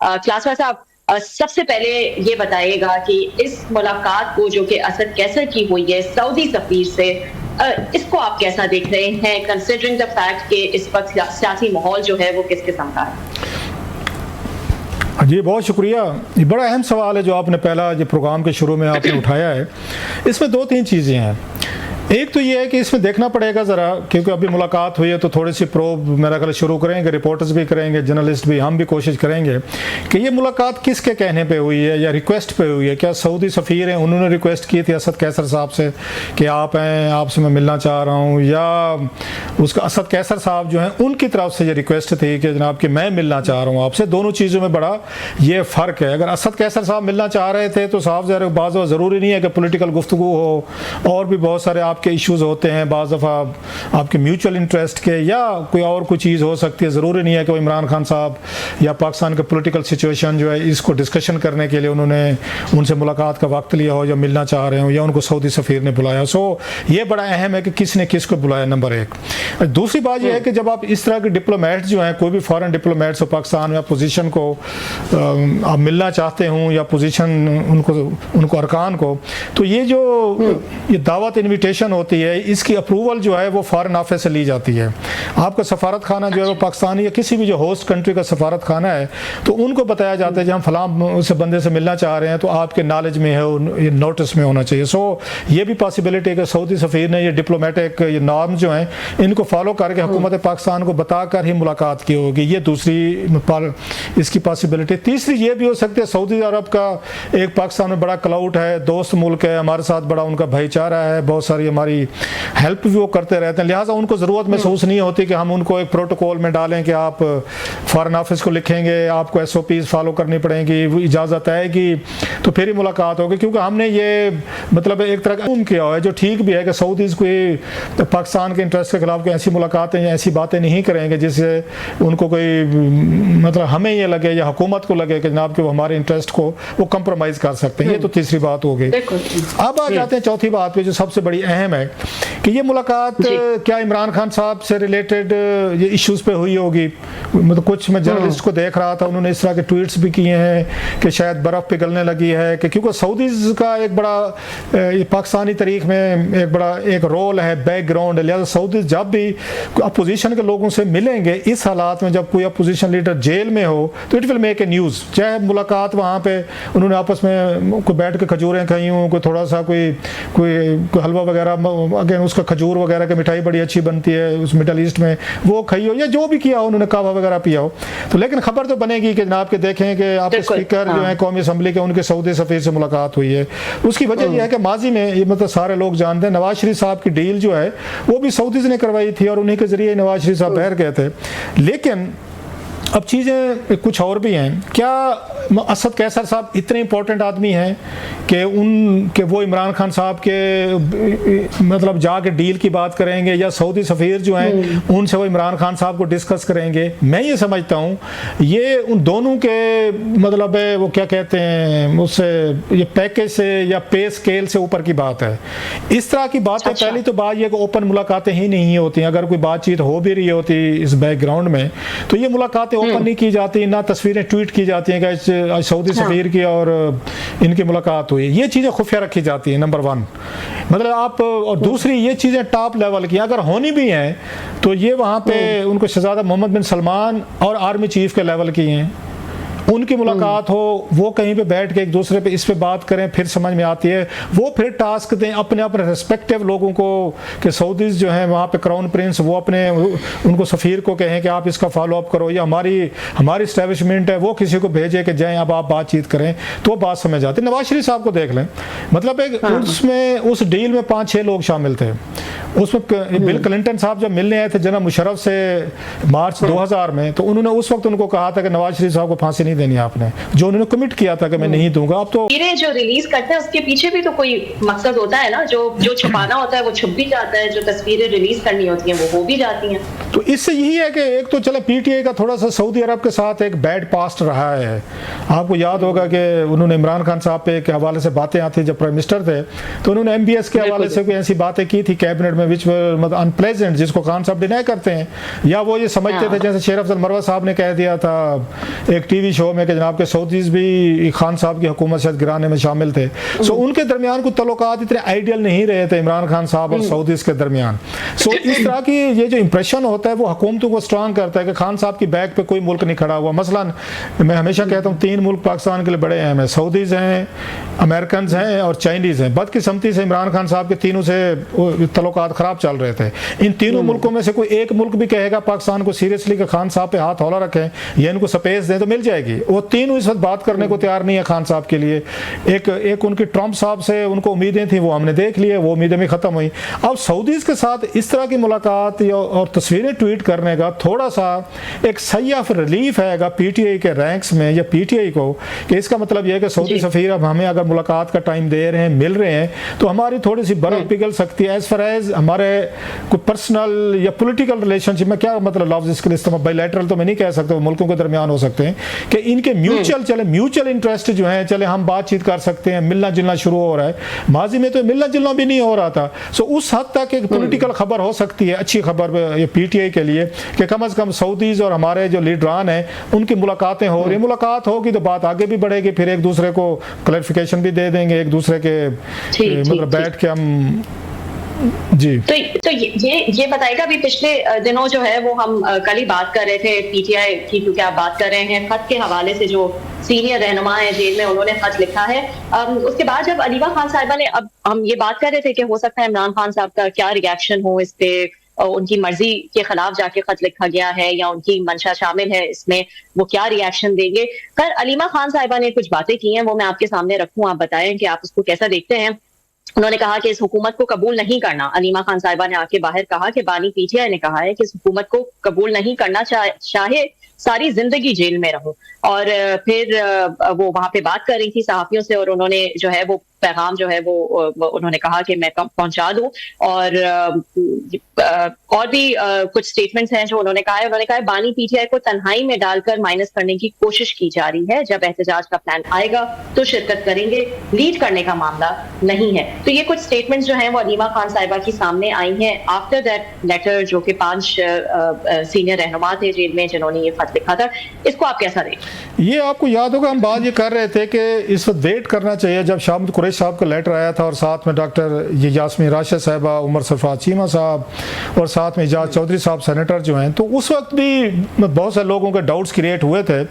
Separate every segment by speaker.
Speaker 1: क्लासवार साहब, सबसे पहले ये बताइएगा कि इस मुलाकात को जो कि असद कैसर की हुई है सऊदी सफीर से, इसको आप कैसा देख रहे हैं, कंसिडरिंग द फैक्ट कि इस वक्त सियासी माहौल जो है वो किस किस्म का है?
Speaker 2: जी बहुत शुक्रिया। ये बड़ा अहम सवाल है जो आपने पहला जो प्रोग्राम के शुरू में आपने उठाया है। इसमें दो तीन चीज़ें हैं। एक तो ये है कि इसमें देखना पड़ेगा ज़रा, क्योंकि अभी मुलाकात हुई है तो थोड़ी सी प्रोब मेरा ख्याल शुरू करेंगे, रिपोर्टर्स भी करेंगे, जर्नलिस्ट भी, हम भी कोशिश करेंगे कि ये मुलाकात किसके कहने पे हुई है या रिक्वेस्ट पे हुई है। क्या सऊदी सफ़ीर हैं, उन्होंने रिक्वेस्ट की थी असद कैसर साहब से कि आप हैं, आपसे मैं मिलना चाह रहा हूँ, या उसका असद कैसर साहब जो हैं उनकी तरफ से ये रिक्वेस्ट थी कि जनाब कि मैं मिलना चाह रहा हूँ आपसे। दोनों चीज़ों में बड़ा ये फ़र्क है। अगर असद कैसर साहब मिलना चाह रहे थे तो साफ ज़ाहिर बाज़ ज़रूरी नहीं है कि पोलिटिकल गुफ्तगू हो, और भी बहुत सारे आपके इश्यूज़ होते हैं, बाज़ दफ़ा आपके म्यूचुअल इंटरेस्ट के या कोई और कोई चीज़ हो सकती है। ज़रूरी नहीं है कि इमरान खान साहब या पाकिस्तान के पॉलिटिकल सिचुएशन जो है इसको डिस्कशन करने के लिए उन्होंने उनसे मुलाकात का वक्त लिया हो या मिलना चाह रहे हो या उनको सऊदी सफ़ीर ने बुलाया। सो ये बड़ा अहम है कि किसने किसको बुलाया, नंबर एक। दूसरी बात यह है कि जब आप इस तरह के डिप्लोमेट्स जो हैं, कोई भी फॉरेन डिप्लोमेट्स हो पाकिस्तान में, पोजीशन को आप मिलना चाहते हों या पोजीशन उनको अरकान को, तो ये जो ये दावत इन्विटेशन होती है इसकी अप्रूवल जो है वो फॉरेन ऑफिस से ली जाती है। आपका सफारत खाना जो है वो पाकिस्तानी या किसी भी जो होस्ट कंट्री का सफारत खाना है तो उनको बताया जाता है जब हम फलां उस बंदे से मिलना चाह रहे हैं तो आपके नॉलेज में है, ये नोटिस में होना चाहिए। सो ये भी पॉसिबिलिटी है कि सऊदी सफ़ीर ने ये डिप्लोमेटिक ये नॉर्म जो हैं इनको फॉलो करके हुकूमत पाकिस्तान को बताकर ही मुलाकात की होगी। ये दूसरी इसकी पॉसिबिलिटी। तीसरी ये भी हो सकती है सऊदी अरब का एक पाकिस्तान में बड़ा क्लाउड है, दोस्त मुल्क है, हमारे साथ बड़ा उनका भाईचारा है, बहुत सारी हमारी हेल्प भी वो करते रहते हैं, लिहाजा उनको ज़रूरत महसूस नहीं होती कि हम उनको एक प्रोटोकॉल में डालें कि आप फॉरेन ऑफिस को लिखेंगे, आपको SOPs फॉलो करनी पड़ेंगी, इजाज़त आएगी तो फिर ही मुलाकात होगी। क्योंकि हमने ये मतलब एक तरह का किया हुआ है जो ठीक भी है कि सऊदीज़ कोई पाकिस्तान के इंटरेस्ट के खिलाफ कोई ऐसी मुलाकातें या ऐसी बातें नहीं करेंगे जिससे उनको कोई मतलब हमें ये लगे या हुकूमत को लगे कि जनाब कि वो हमारे इंटरेस्ट को वो कंप्रोमाइज़ कर सकते हैं। ये तो तीसरी बात हो गई। अब आ जाते हैं चौथी बात पे जो सबसे बड़ी अहम है कि ये मुलाकात क्या इमरान खान साहब से रिलेटेड ये इश्यूज पे हुई होगी। मतलब कुछ मैं जर्नलिस्ट को देख रहा था, उन्होंने इस तरह के ट्वीट्स भी किए हैं कि शायद बर्फ़ पिघलने लगी है, कि क्योंकि सऊदीज़ का एक बड़ा ये पाकिस्तानी तारीख में एक बड़ा एक रोल है, बैकग्राउंड है। लिहाजा सऊदीज़ जब भी अपोजिशन के लोगों से मिलेंगे इस हालात में, जब कोई अपोजिशन लीडर जेल में हो तो it will make a news. चाहे मुलाकात वहाँ पे उन्होंने आपस में कोई बैठ के खजूरें खाई हों, कोई थोड़ा सा कोई हलवा वगैरह, अगेन उसका खजूर वगैरह की मिठाई बड़ी अच्छी बनती है उस मिडल ईस्ट में, वो खाई हो या जो भी किया हो, उन्होंने कहवा वगैरह पिया हो, तो लेकिन खबर तो बनेगी कि जनाब के देखें कि आपके स्पीकर जो है कौमी असम्बली के उनके सऊदी सफ़ीर से मुलाकात हुई है। उसकी वजह यह है कि माजी में ये मतलब सारे लोग जानते हैं नवाज शरीफ साहब की डील जो है वो भी सऊदीज़ ने करवाई थी और उन्हीं के ज़रिए नवाज शरीफ साहब बाहर गए थे। लेकिन अब चीज़ें कुछ और भी हैं। क्या असद कैसर साहब इतने इंपॉर्टेंट आदमी हैं कि वो इमरान खान साहब के मतलब जाके डील की बात करेंगे या सऊदी सफ़ीर जो हैं उनसे वो इमरान खान साहब को डिस्कस करेंगे? मैं ये समझता हूँ ये उन दोनों के मतलब वो क्या कहते हैं उससे ये पैकेज से या पे स्केल से ऊपर की बात है। इस तरह की बातें पहली तो बात ये कि ओपन मुलाकातें ही नहीं होती। अगर कोई बातचीत हो भी रही होती इस बैकग्राउंड में तो ये मुलाकातें ओपन नहीं की जाती, ना तस्वीरें ट्वीट की जाती हैं कि सऊदी सफ़ीर की और इनकी मुलाकात हुई। ये चीज़ें खुफिया रखी जाती हैं, नंबर वन। मतलब आप, और दूसरी ये चीज़ें टॉप लेवल की अगर होनी भी हैं तो ये वहाँ पे उनको शहज़ादा मोहम्मद बिन सलमान और आर्मी चीफ के लेवल की हैं, उनकी मुलाकात हो, वो कहीं पे बैठ के एक दूसरे पे इस पे बात करें, फिर समझ में आती है। वो फिर टास्क दें अपने अपने रेस्पेक्टिव लोगों को कि सऊदीज़ जो हैं वहाँ पे क्राउन प्रिंस वो अपने उनको सफ़ीर को कहें कि आप इसका फॉलो अप करो, या हमारी इस्टेब्लिशमेंट है वो किसी को भेजे कि जाएँ अब आप बातचीत करें, तो बात समझ आती है। नवाज शरीफ साहब को देख लें, मतलब एक उसमें उस डील में 5-6 लोग शामिल थे। उसमें बिल क्लिंटन साहब जब मिलने आए थे जनाब मुशर्रफ से मार्च 2000 में, तो उन्होंने उस वक्त उनको कहा था कि नवाज शरीफ साहब को फांसी नहीं देनी आपने, जो उन्होंने कमिट किया था कि मैं नहीं दूंगा। अब तो
Speaker 1: जो रिलीज करते हैं उसके पीछे भी तो कोई मकसद होता है ना, जो छुपाना होता है वो छुप भी जाता है, जो तस्वीरें रिलीज करनी होती हैं वो हो भी जाती हैं।
Speaker 2: तो इससे यही है कि एक तो चले PTI का थोड़ा सा सऊदी अरब के साथ एक बैड पास्ट रहा है। आपको याद होगा कि उन्होंने इमरान खान साहब पे के हवाले से बातें आती जब प्राइम मिनिस्टर थे, तो उन्होंने MBS के हवाले से कोई ऐसी बातें की थी कैबिनेट में में विच मतलब अनप्लेजेंट, जिसको खान साहब डिनाई करते हैं, या वो ये समझते थे जैसे शेर अफजल मरवा साहब ने कह दिया था एक टीवी शो में कि जनाब के सऊदीज भी खान साहब की हुकूमत से गिराने में शामिल थे। सो उनके दरमियान कुछ तल्लुकात इतने आइडियल नहीं रहे थे इमरान खान साहब और सऊदीज के दरमियान। सो इस तरह की ये जो इंप्रेशन होता है वो हुकूमतों को स्ट्रांग करता है कि खान साहब की बैक पे कोई मुल्क नहीं खड़ा हुआ। मसलन मैं हमेशा कहता हूँ 3 मुल्क पाकिस्तान के लिए बड़े अहम हैं, सऊदीज हैं, अमेरिकन हैं और चाइनीज़ हैं। बदकिस्मती से इमरान खान साहब के तीनों से तल्लुकात ख़राब चल रहे थे। इन तीनों मुल्कों में से कोई एक मुल्क भी कहेगा पाकिस्तान को सीरियसली कि खान साहब पे हाथ हौला रखें या इनको स्पेस दें तो मिल जाएगी। वो तीनों इस वक्त बात करने को तैयार नहीं है खान साहब के लिए। एक उनकी ट्रंप साहब से उनको उम्मीदें थी, वो हमने देख लिए, वो उम्मीदें भी ख़त्म हुई। अब सऊदीज़ के साथ इस तरह की मुलाकात और तस्वीरें ट्वीट करने का थोड़ा सा एक सयाफ रिलीफ है पीटीआई के रैंक्स में या पीटीआई को, कि इसका मतलब यह है कि सऊदी सफ़ीर अब हमें अगर मुलाकात का टाइम दे रहे हैं, मिल रहे हैं, तो हमारी थोड़ी सी बर्फ पिघल सकती है। एज फार एज हमारे कोई पर्सनल या पॉलिटिकल रिलेशनशिप में, क्या मतलब लफ्ज़ इसके लिए इस्तेमाल, बायलैटरल तो मैं नहीं कह सकता, मुल्कों के दरमियान हो सकते हैं कि इनके म्यूचुअल इंटरेस्ट जो है, चले हम बातचीत कर सकते हैं, मिलना जुलना शुरू हो रहा है। माजी में तो मिलना जुलना भी नहीं हो रहा था। सो उस हद तक एक पॉलिटिकल खबर हो सकती है, अच्छी खबर ये पीटीआई के लिए, कि कम से कम सऊदीज और हमारे जो लीडरान हैं उनकी मुलाकातें हो रही। मुलाकात होगी तो बात आगे भी बढ़ेगी, फिर एक दूसरे को क्लैरिफिकेशन भी दे देंगे, एक दूसरे के मतलब बैठ के हम जी।
Speaker 1: तो ये बताएगा, अभी पिछले दिनों जो है वो हम कल ही बात कर रहे थे पीटीआई की, क्योंकि आप बात कर रहे हैं खत के हवाले से, जो सीनियर रहनुमा है जेल में उन्होंने खत लिखा है। उसके बाद जब अलीमा खान साहिबा ने, अब हम ये बात कर रहे थे कि हो सकता है इमरान खान साहब का क्या रिएक्शन हो इस पे, उनकी मर्जी के खिलाफ जाके खत लिखा गया है या उनकी मंशा शामिल है इसमें, वो क्या रिएक्शन देंगे। खैर अलीमा खान साहिबा ने कुछ बातें की हैं, वो मैं आपके सामने रखूं, आप बताएं कि आप उसको कैसा देखते हैं। उन्होंने कहा कि इस हुकूमत को कबूल नहीं करना, अलीमा खान साहिबा ने आके बाहर कहा कि बानी पीटीआई ने कहा है कि इस हुकूमत को कबूल नहीं करना, चाहे सारी जिंदगी जेल में रहूं। और फिर वो वहां पे बात कर रही थी सहाफियों से, और उन्होंने जो है वो पैगाम जो है वो उन्होंने कहा कि मैं पहुंचा दूं। और भी कुछ स्टेटमेंट्स हैं जो उन्होंने कहा है बानी पीटीआई को तन्हाई में डालकर माइनस करने की कोशिश की जा रही है, जब एहतजाज का प्लान आएगा तो शिरकत करेंगे, लीड करने का मामला नहीं है। तो ये कुछ स्टेटमेंट्स जो हैं वो अलीमा खान साहिबा की सामने आई हैं आफ्टर दैट लेटर, जो कि 5 सीनियर रहनुमा थे जेल में जिन्होंने ये खत लिखा था। इसको आप कैसा देखें?
Speaker 2: ये आपको याद होगा हम बात ये कर रहे थे कि इस वक्त वेट करना चाहिए, जब शाह कुरैशी साहब का लेटर आया था और साथ में डॉक्टर यास्मीन राशिद साहिबा, उमर सरफराज चीमा साहब और साथ में इजाज चौधरी साहब सेनेटर जो हैं, तो उस वक्त भी बहुत सारे लोगों के डाउट्स क्रिएट हुए थे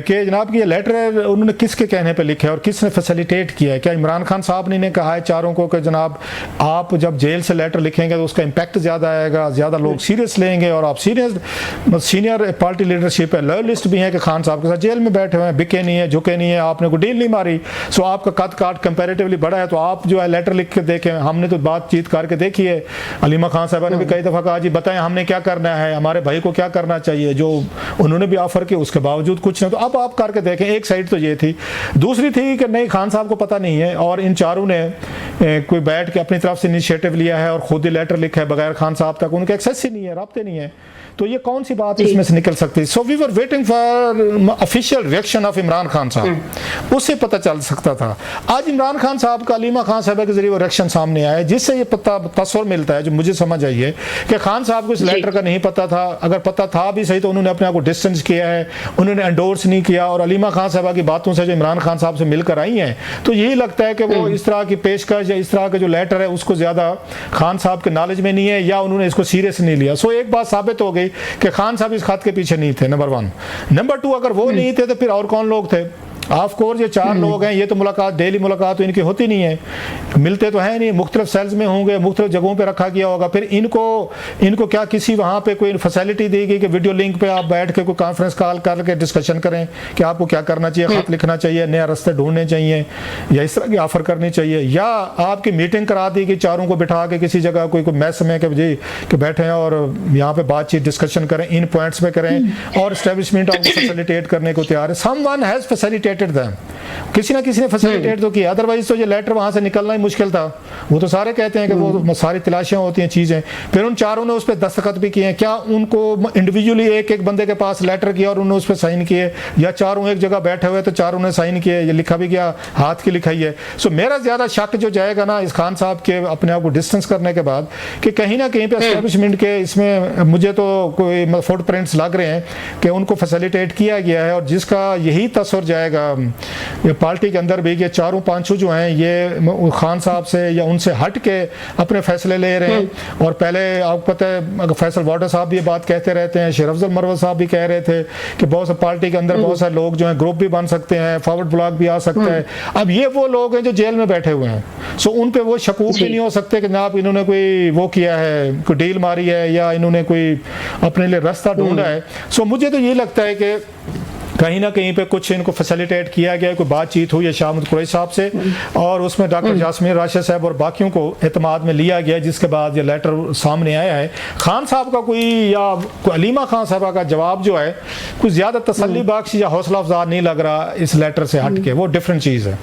Speaker 2: कि जनाब कि ये लेटर उन्होंने किसके कहने पे लिखा है और किसने फैसिलिटेट किया है। क्या इमरान खान साहब ने कहा है चारों को कि जनाब आप जब जेल से लेटर लिखेंगे तो उसका इम्पैक्ट ज़्यादा आएगा, ज़्यादा लोग सीरियस लेंगे, और आप सीनियर पार्टी लीडरशिप है, लॉयलिस्ट भी हैं कि खान साहब के साथ जेल में बैठे हुए हैं, बिके नहीं है, झुके नहीं है, आपने कोई डील नहीं मारी, सो आपका कद काट कंपैरेटिवली बड़ा है, तो आप जो है लेटर लिख के देखें। हमने तो बातचीत करके देखी है, अलीमा खान साहबा ने भी कई दफ़ा कहा जी बताएं हमने क्या करना है, हमारे भाई को क्या करना चाहिए, जो उन्होंने भी ऑफर किया उसके बावजूद कुछ नहीं। तो अब आप करके देखें। एक साइड तो ये थी, दूसरी थी कि नहीं खान साहब को पता नहीं है और इन चारों ने कोई बैठ के अपनी तरफ से इनिशिएटिव लिया है और खुद ही लेटर लिखा है बगैर खान साहब तक उनके एक्सेस ही नहीं है, राब्ते नहीं है, तो ये कौन सी बात इसमें से निकल सकती है। So we were waiting for official reaction of Imran Khan sahab, उससे पता चल सकता था। आज इमरान खान साहब का अलीमा खान साहब के जरिए वो रिएक्शन सामने आया, जिससे ये तस्वर मिलता है, जो मुझे समझ आई है कि खान साहब को इस लेटर का नहीं पता था, अगर पता था भी सही तो उन्होंने अपने आप को डिस्टेंस किया है, उन्होंने एंडोर्स नहीं किया, और अलीमा खान साहब की बातों से जो इमरान खान साहब से मिलकर आई हैं, तो यही लगता है कि वो इस तरह की पेशकश या इस तरह के जो लेटर है उसको ज़्यादा खान साहब के नॉलेज में नहीं है या उन्होंने इसको सीरियस नहीं लिया। सो एक बात साबित हो गई कि खान साहब इस खत के पीछे नहीं थे, नंबर 1। नंबर 2, अगर वो नहीं थे तो फिर और कौन लोग थे? ऑफ कोर्स ये 4 लोग हैं, ये तो मुलाकात डेली मुलाकात तो इनकी होती नहीं है, मिलते तो है नहीं, मुख्तलिफ सेल्स में होंगे, मुख्तलिफ जगहों पे रखा गया होगा। फिर इनको क्या किसी वहाँ पे कोई फैसिलिटी दी गई कि वीडियो लिंक पे आप बैठ के कोई कॉन्फ्रेंस कॉल करके डिस्कशन करें कि आपको क्या करना चाहिए, खत लिखना चाहिए, नया रास्ते ढूंढने चाहिए, या इस तरह की ऑफर करनी चाहिए, या आपकी मीटिंग करा दी कि चारों को बिठा के किसी जगह कोई मैस में कि बैठे हैं और यहाँ पे बातचीत डिस्कशन करें, इन पॉइंट्स पे करें, और एस्टेब्लिशमेंट आपको फैसिलिटेट करने को तैयार है। समवन हैज़ फैसिलिटेटेड फैसिलिटेटेड था, किसी ना किसी ने फैसिलिटेट तो किया, अदरवाइज तो ये लेटर वहाँ से निकलना ही मुश्किल था। वो तो सारे कहते हैं कि वो सारी तलाशियाँ होती हैं चीज़ें। फिर उन चारों ने उस पर दस्तखत भी किए हैं। क्या उनको इंडिविजुअली एक एक बंदे के पास लेटर किया और उन्होंने उस पर साइन किए, या चारों एक जगह बैठे हुए तो चारों ने साइन किए, ये लिखा भी गया, हाथ की लिखाई है। सो मेरा ज़्यादा शक जो जाएगा ना इस खान साहब के अपने आप को डिस्टेंस करने के बाद, कि कहीं ना कहीं पे एस्टेब्लिशमेंट के इसमें मुझे तो कोई फुटप्रिंट्स लग रहे हैं कि उनको फैसिलिटेट किया गया है, और जिसका यही तस्वर जाएगा ये पार्टी के अंदर भी कि चारों पांचों जो हैं ये खान साहब से या उनसे हट के अपने फैसले ले रहे हैं। और पहले आपको पता है फैसल वाटर साहब भी ये बात कहते रहते हैं, शेर अफजल मरवत साहब भी कह रहे थे कि बहुत से पार्टी के अंदर बहुत सारे लोग जो हैं ग्रुप भी बन सकते हैं, फॉरवर्ड ब्लॉक भी आ सकता है। अब ये वो लोग हैं जो जेल में बैठे हुए हैं, सो उन पे वो शकूक भी नहीं हो सकते कि जनाब इन्होंने कोई वो किया है, कोई डील मारी है या इन्होंने कोई अपने लिए रास्ता ढूंढा है। सो मुझे तो ये लगता है कि कहीं ना कहीं पे कुछ इनको फैसिलिटेट किया गया, कोई बातचीत हुई है शाह महमूद कुरैशी साहब से, और उसमें डॉक्टर जासमीन राशिद साहब और बाकियों को एतमाद में लिया गया, जिसके बाद ये लेटर सामने आया है। खान साहब का कोई या अलीमा खान साहब का जवाब जो है कुछ ज़्यादा तसल्ली बख्श या हौसला अफजा नहीं लग रहा इस लेटर से हट के, वो डिफरेंट चीज़ है।